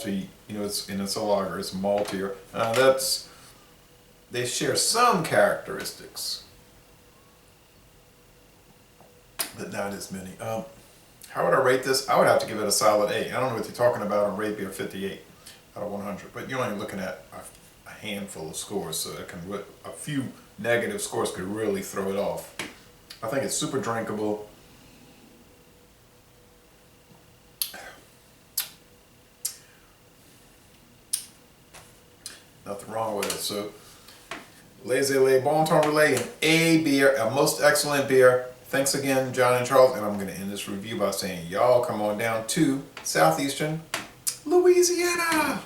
malty, you know, it's a lager, it's maltier. They share some characteristics, but not as many. How would I rate this? I would have to give it a solid A. I don't know what you're talking about on Rate Beer 58 out of 100, but you're only looking at a handful of scores, so a few negative scores could really throw it off. I think it's super drinkable. Nothing wrong with it. So, Laissez-les Bon Temps Relais, an A beer, a most excellent beer. Thanks again, John and Charles, and I'm going to end this review by saying, y'all come on down to Southeastern Louisiana.